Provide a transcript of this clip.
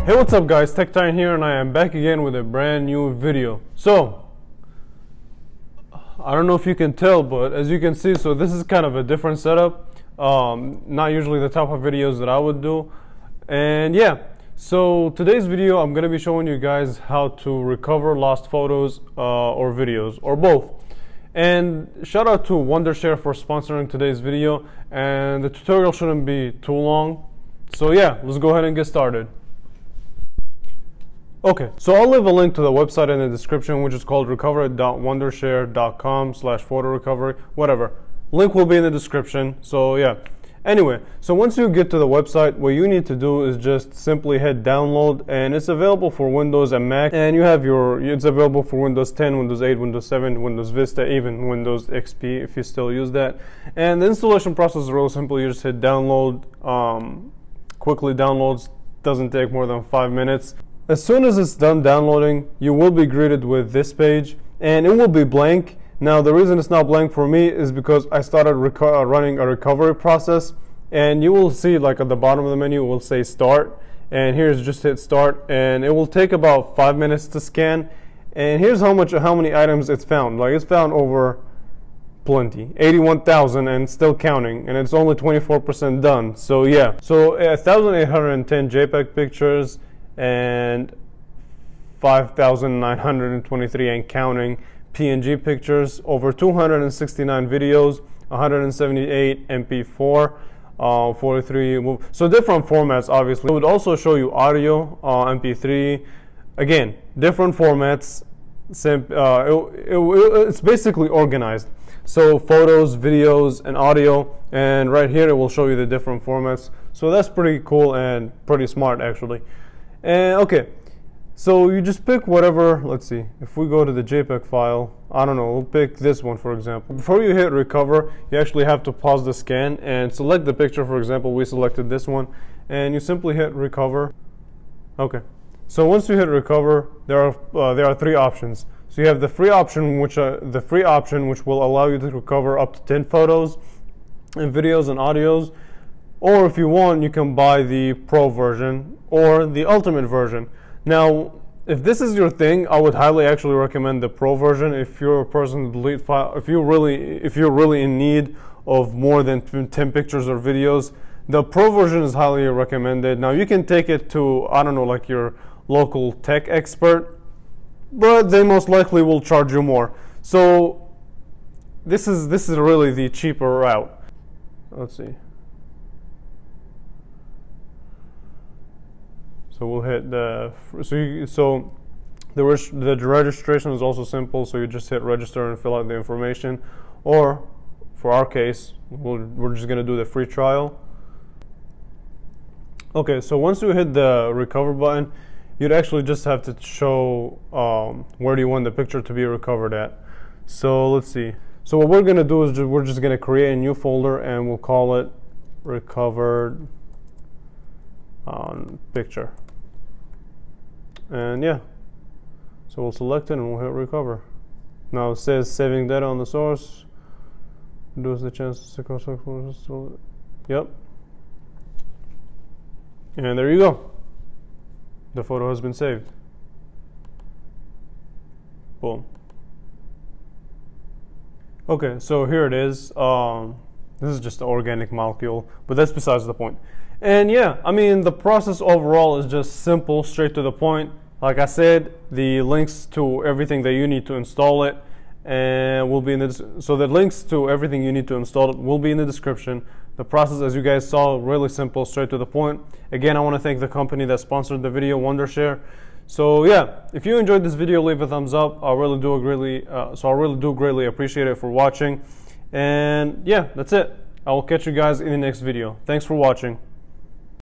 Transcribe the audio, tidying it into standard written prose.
Hey, what's up guys, TechTitan here, and I am back again with a brand new video. So, I don't know if you can tell, but as you can see, so this is kind of a different setup. Not usually the type of videos that I would do. And yeah, so today's video I'm going to be showing you guys how to recover lost photos or videos, or both. And shout out to Wondershare for sponsoring today's video, and the tutorial shouldn't be too long. So yeah, let's go ahead and get started. Okay, so I'll leave a link to the website in the description, which is called recover.wondershare.com/photo recovery, whatever. Link will be in the description. So yeah. Anyway, so once you get to the website, what you need to do is just simply hit download, and it's available for Windows and Mac, and you have it's available for Windows 10, Windows 8, Windows 7, Windows Vista, even Windows XP if you still use that. And the installation process is real simple. You just hit download. Quickly downloads, doesn't take more than 5 minutes. As soon as it's done downloading, you will be greeted with this page, and it will be blank. Now the reason it's not blank for me is because I started running a recovery process, and you will see like at the bottom of the menu it will say start, and here's just hit start, and it will take about 5 minutes to scan. And here's how many items it's found. Like, it's found over plenty, 81,000 and still counting, and it's only 24% done. So yeah, so 1,810 JPEG pictures and 5,923 and counting PNG pictures, over 269 videos, 178 MP4, 43 so different formats. Obviously it would also show you audio, MP3, again different formats. It's basically organized, so photos, videos, and audio, and right here it will show you the different formats. So that's pretty cool and pretty smart actually. And okay, so you just pick whatever. Let's see, if we go to the JPEG file, I don't know, we'll pick this one for example. Before you hit recover, you actually have to pause the scan and select the picture. For example, we selected this one, and you simply hit recover. Okay, so once you hit recover, there are three options. So you have the free option, which will allow you to recover up to 10 photos and videos and audios. Or if you want, you can buy the Pro version or the Ultimate version. Now, if this is your thing, I would highly actually recommend the Pro version. If you're a person to delete file, if you're really in need of more than 10 pictures or videos, the Pro version is highly recommended. Now you can take it to, I don't know, like your local tech expert, but they most likely will charge you more. So this is really the cheaper route. Let's see. So we'll hit the the registration is also simple. So you just hit register and fill out the information. Or for our case, we're just gonna do the free trial. Okay, so once you hit the recover button, you'd actually just have to show where do you want the picture to be recovered at. So let's see. So what we're gonna do is we're just gonna create a new folder, and we'll call it recovered picture. And yeah, so we'll select it and we'll hit recover. Now it says saving data on the source. Reduce the chance to yep. And there you go. The photo has been saved. Boom. Okay, so here it is. This is just an organic molecule, but that's besides the point. And yeah, I mean, the process overall is just simple, straight to the point. Like I said, the links to everything that you need to install it will be in the links to everything you need to install it will be in the description. The process, as you guys saw, really simple, straight to the point. Again, I want to thank the company that sponsored the video, Wondershare. So yeah, if you enjoyed this video, leave a thumbs up. I really do greatly appreciate it for watching. And yeah, that's it. I will catch you guys in the next video. Thanks for watching.